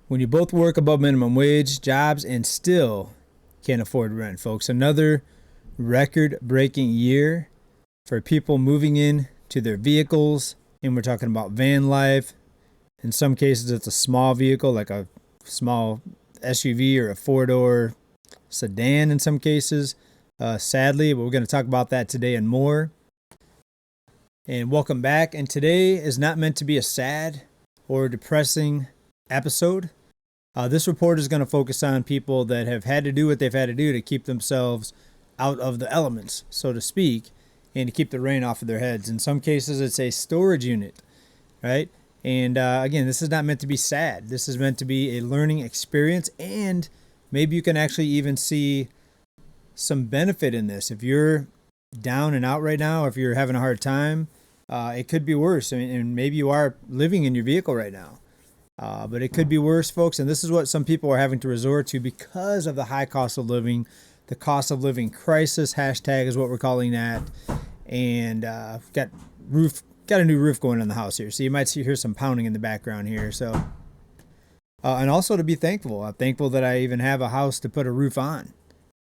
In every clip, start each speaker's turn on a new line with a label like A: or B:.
A: when you both work above minimum wage jobs and still can't afford rent, folks. Another record-breaking year for people moving in to their vehicles, and we're talking about van life. In some cases, it's a small vehicle like a small SUV or a four-door sedan in some cases, sadly, but we're going to talk about that today and more. And welcome back. And today is not meant to be a sad or depressing episode. This report is going to focus on people that have had to do what they've had to do to keep themselves out of the elements, so to speak, and to keep the rain off of their heads. In some cases, it's a storage unit, right? And again, this is not meant to be sad. This is meant to be a learning experience, and maybe you can actually even see some benefit in this. If you're down and out right now, if you're having a hard time, it could be worse. I mean, and maybe you are living in your vehicle right now. But it could be worse, folks, and this is what some people are having to resort to because of the high cost of living, the cost of living crisis, hashtag is what we're calling that, and got a new roof going on the house here, so you might hear some pounding in the background here. So, and also to be thankful. I'm thankful that I even have a house to put a roof on,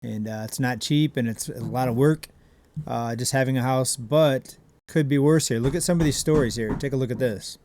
A: and it's not cheap, and it's a lot of work, just having a house, but could be worse here. Look at some of these stories here. Take a look at this.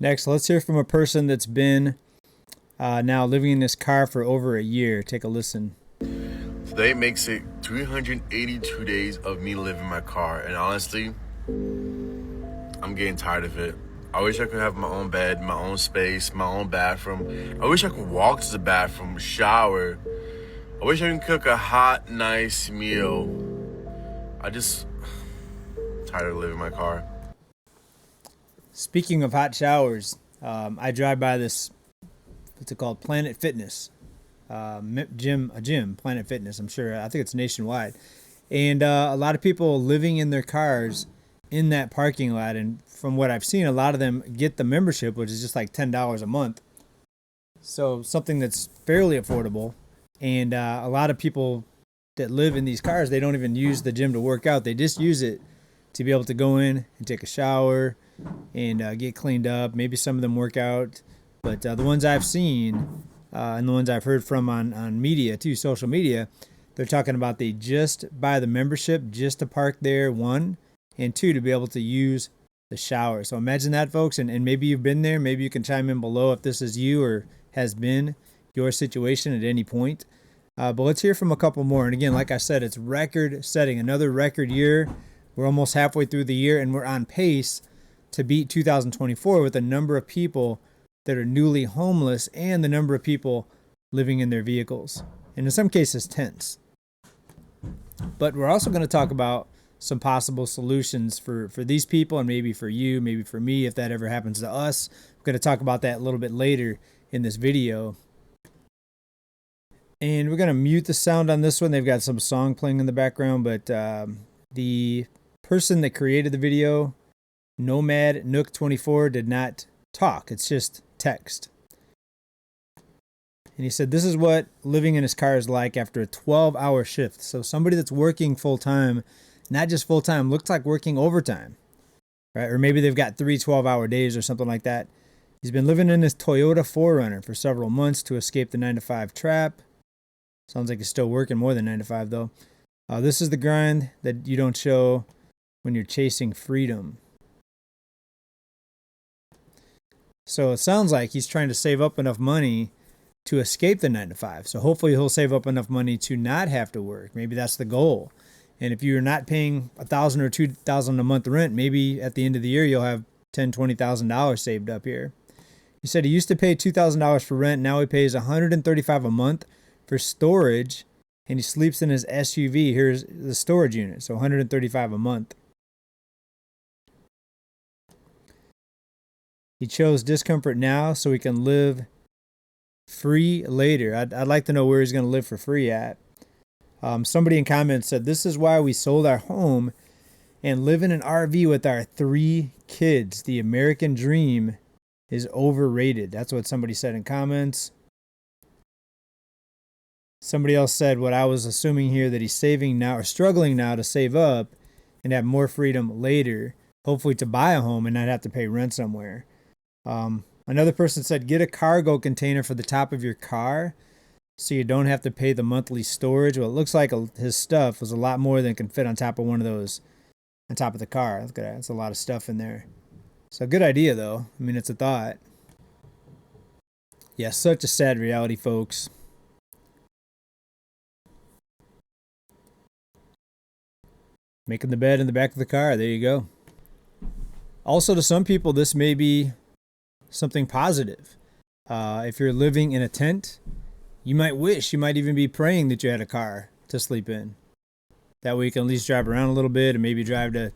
A: Next, let's hear from a person that's been now living in this car for over a year. Take a listen.
B: Today makes it 382 days of me living in my car, and honestly, I'm getting tired of it. I wish I could have my own bed, my own space, my own bathroom. I wish I could walk to the bathroom, shower. I wish I could cook a hot, nice meal. Tired of living in my car.
A: Speaking of hot showers, I drive by this, what's it called, Planet Fitness, gym, Planet Fitness, I'm sure. I think it's nationwide. And a lot of people living in their cars in that parking lot. And from what I've seen, a lot of them get the membership, which is just like $10 a month. So something that's fairly affordable. And a lot of people that live in these cars, they don't even use the gym to work out. They just use it to be able to go in and take a shower and get cleaned up. Maybe some of them work out, but the ones I've seen and the ones I've heard from on media too, social media, they're talking about they just buy the membership just to park there, one, and two, to be able to use the shower. So imagine that, folks, and maybe you've been there. Maybe you can chime in below if this is you or has been your situation at any point. But let's hear from a couple more. And again, like I said, it's record setting, another record year. We're almost halfway through the year, and we're on pace to beat 2024 with the number of people that are newly homeless and the number of people living in their vehicles, and in some cases tents. But we're also going to talk about some possible solutions for these people, and maybe for you, maybe for me, if that ever happens to us. We're going to talk about that a little bit later in this video. And we're going to mute the sound on this one. They've got some song playing in the background, but the person that created the video, Nomad Nook 24, did not talk. It's just text. And he said this is what living in his car is like after a 12-hour shift. So somebody that's working full-time, not just full-time, looks like working overtime, right? Or maybe they've got 3 12-hour days or something like that. He's been living in his Toyota 4Runner for several months to escape the 9-to-5 trap. Sounds like he's still working more than 9 to 5, though. This is the grind that you don't show when you're chasing freedom. So it sounds like he's trying to save up enough money to escape the 9 to 5. So hopefully he'll save up enough money to not have to work. Maybe that's the goal. And if you're not paying $1,000 or $2,000 a month rent, maybe at the end of the year you'll have $10,000, $20,000 saved up here. He said he used to pay $2,000 for rent. Now he pays $135 a month for storage, and he sleeps in his SUV. Here's the storage unit, so $135 a month. He chose discomfort now so he can live free later. I'd like to know where he's going to live for free at. Somebody in comments said, this is why we sold our home and live in an RV with our 3 kids. The American dream is overrated. That's what somebody said in comments. Somebody else said what I was assuming here, that he's saving now or struggling now to save up and have more freedom later, hopefully to buy a home and not have to pay rent somewhere. Another person said, get a cargo container for the top of your car so you don't have to pay the monthly storage. Well, it looks like his stuff was a lot more than can fit on top of one of those, on top of the car. Look at that. That's a lot of stuff in there. So good idea, though. I mean, it's a thought. Yeah, such a sad reality, folks. Making the bed in the back of the car. There you go. Also, to some people, this may be something positive. If you're living in a tent, you might even be praying that you had a car to sleep in. That way you can at least drive around a little bit and maybe drive to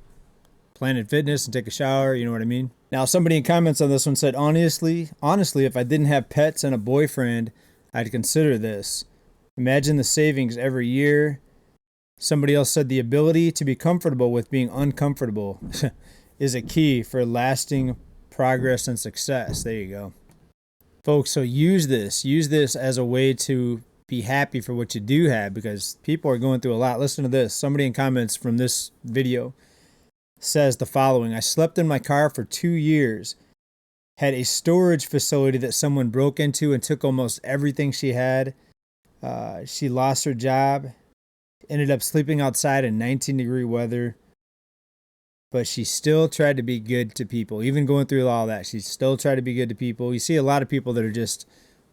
A: Planet Fitness and take a shower. You know what I mean? Now, somebody in comments on this one said, honestly, if I didn't have pets and a boyfriend, I'd consider this. Imagine the savings every year. Somebody else said the ability to be comfortable with being uncomfortable is a key for lasting progress and success. There you go. Folks, so use this as a way to be happy for what you do have, because people are going through a lot. Listen to this. Somebody in comments from this video says the following: I slept in my car for 2 years, had a storage facility that someone broke into and took almost everything she had. She lost her job, ended up sleeping outside in 19-degree weather, but she still tried to be good to people. Even going through all that, she still tried to be good to people. You see a lot of people that are just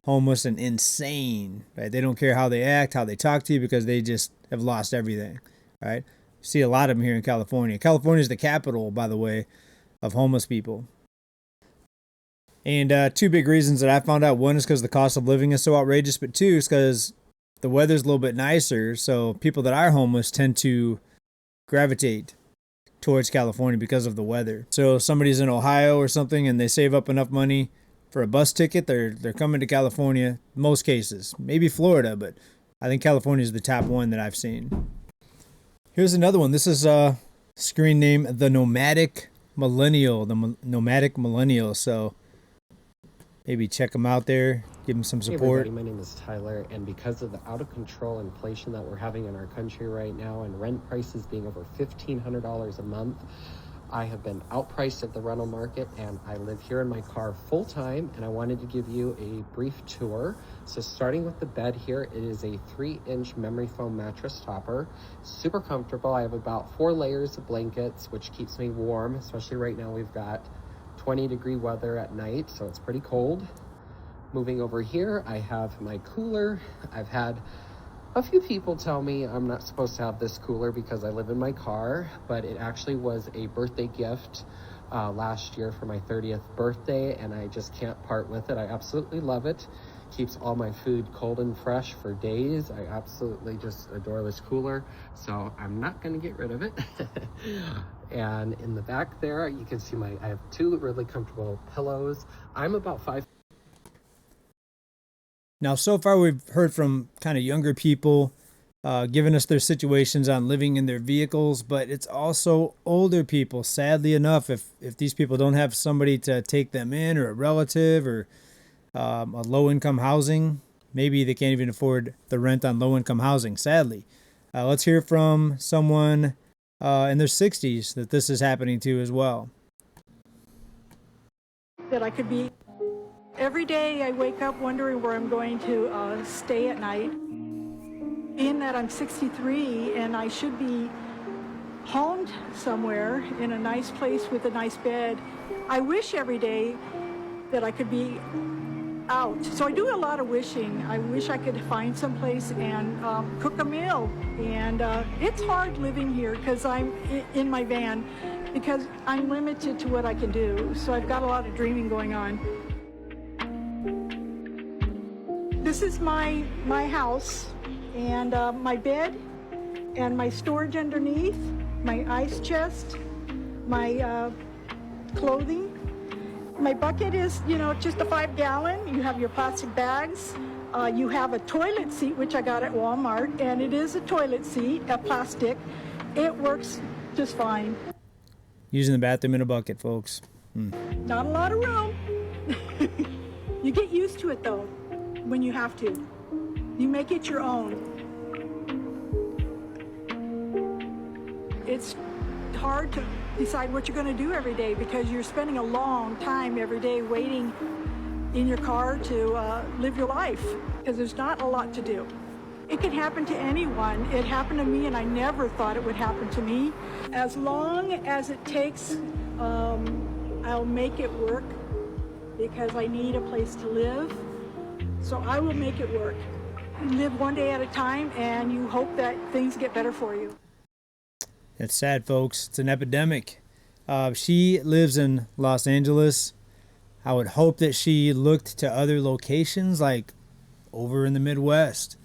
A: homeless and insane, right? They don't care how they act, how they talk to you, because they just have lost everything, right? You see a lot of them here in California. California is the capital, by the way, of homeless people. And two big reasons that I found out. One is because the cost of living is so outrageous, but two is because the weather's a little bit nicer, so people that are homeless tend to gravitate towards California because of the weather. So if somebody's in Ohio or something and they save up enough money for a bus ticket, they're coming to California, most cases. Maybe Florida, but I think California is the top one that I've seen. Here's another one. This is a screen name, the Nomadic Millennial, Nomadic Millennial. So maybe check them out there, give them some support.
C: Hey everybody, my name is Tyler, and because of the out-of-control inflation that we're having in our country right now and rent prices being over $1,500 a month, I have been outpriced at the rental market, and I live here in my car full-time, and I wanted to give you a brief tour. So starting with the bed here, it is a 3-inch memory foam mattress topper. Super comfortable. I have about 4 layers of blankets, which keeps me warm, especially right now we've got 20-degree weather at night, so it's pretty cold. Moving over here, I have my cooler. I've had a few people tell me I'm not supposed to have this cooler because I live in my car, but it actually was a birthday gift last year for my 30th birthday, and I just can't part with it. I absolutely love it. Keeps all my food cold and fresh for days. I absolutely just adore this cooler, so I'm not going to get rid of it. And in the back there, you can see I have 2 really comfortable pillows. I'm about 5.
A: Now, so far we've heard from kind of younger people giving us their situations on living in their vehicles, but it's also older people. Sadly enough, if these people don't have somebody to take them in, or a relative, or a low-income housing, maybe they can't even afford the rent on low-income housing, sadly. Let's hear from someone in their 60s that this is happening to as well.
D: That I could be. Every day I wake up wondering where I'm going to stay at night. Being that I'm 63 and I should be homed somewhere in a nice place with a nice bed, I wish every day that I could be out. So I do a lot of wishing. I wish I could find some place and cook a meal. And it's hard living here because I'm in my van, because I'm limited to what I can do. So I've got a lot of dreaming going on. This is my house, and my bed, and my storage underneath, my ice chest, my clothing. My bucket is, just a 5-gallon. You have your plastic bags. You have a toilet seat, which I got at Walmart, and it is a toilet seat, a plastic. It works just fine.
A: Using the bathroom in a bucket, folks.
D: Not a lot of room. You get used to it, though. When you have to. You make it your own. It's hard to decide what you're going to do every day because you're spending a long time every day waiting in your car to live your life because there's not a lot to do. It can happen to anyone. It happened to me, and I never thought it would happen to me. As long as it takes, I'll make it work because I need a place to live. So I will make it work. Live one day at a time, and you hope that things get better for you.
A: It's sad, folks. It's an epidemic. She lives in Los Angeles. I would hope that she looked to other locations, like over in the Midwest.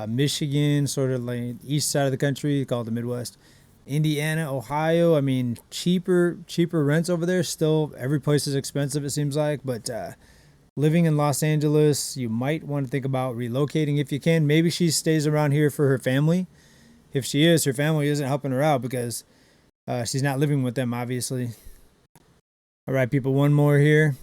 A: Michigan, sort of like east side of the country, called the Midwest. Indiana, Ohio. I mean, cheaper rents over there. Still, every place is expensive, it seems like. But living in Los Angeles, you might want to think about relocating if you can. Maybe she stays around here for her family. If she is, her family isn't helping her out because she's not living with them, obviously. All right, people, one more here.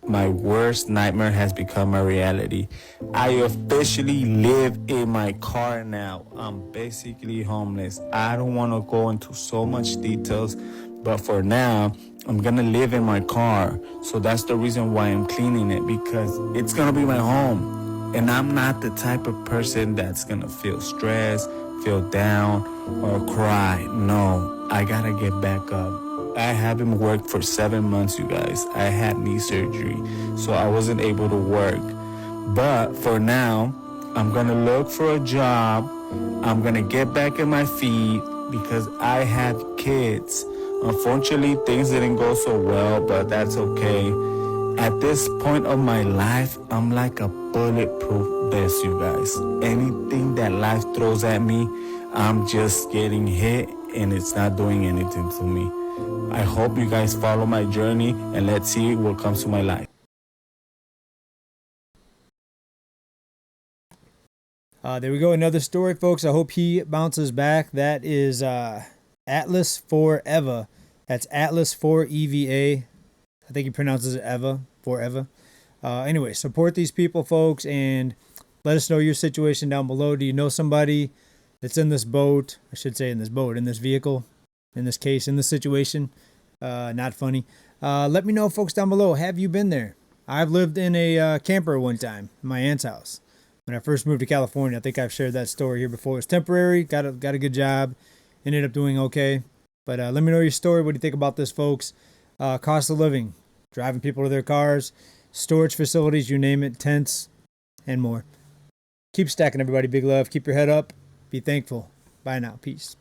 E: My worst nightmare has become a reality. I officially live in my car now. I'm basically homeless. I don't want to go into so much details, but for now, I'm going to live in my car. So that's the reason why I'm cleaning it, because it's going to be my home. And I'm not the type of person that's going to feel stressed, feel down, or cry. No, I got to get back up. I haven't worked for 7 months, you guys. I had knee surgery, so I wasn't able to work. But for now, I'm going to look for a job. I'm going to get back on my feet because I have kids. Unfortunately, things didn't go so well, but that's okay. At this point of my life, I'm like a bulletproof vest, you guys. Anything that life throws at me, I'm just getting hit and it's not doing anything to me. I hope you guys follow my journey and let's see what comes to my life.
A: There we go. Another story, folks. I hope he bounces back. That is Atlas for Eva. That's Atlas for EVA. I think he pronounces it Eva, for Eva. Anyway, support these people, folks, and let us know your situation down below. Do you know somebody that's in this boat? I should say in this boat, in this vehicle, in this case, in this situation. Not funny. Let me know, folks, down below. Have you been there? I've lived in a camper one time, in my aunt's house. When I first moved to California, I think I've shared that story here before. It was temporary, got a good job, ended up doing okay. But let me know your story. What do you think about this, folks? Cost of living, driving people to their cars, storage facilities, you name it, tents, and more. Keep stacking, everybody. Big love. Keep your head up. Be thankful. Bye now. Peace.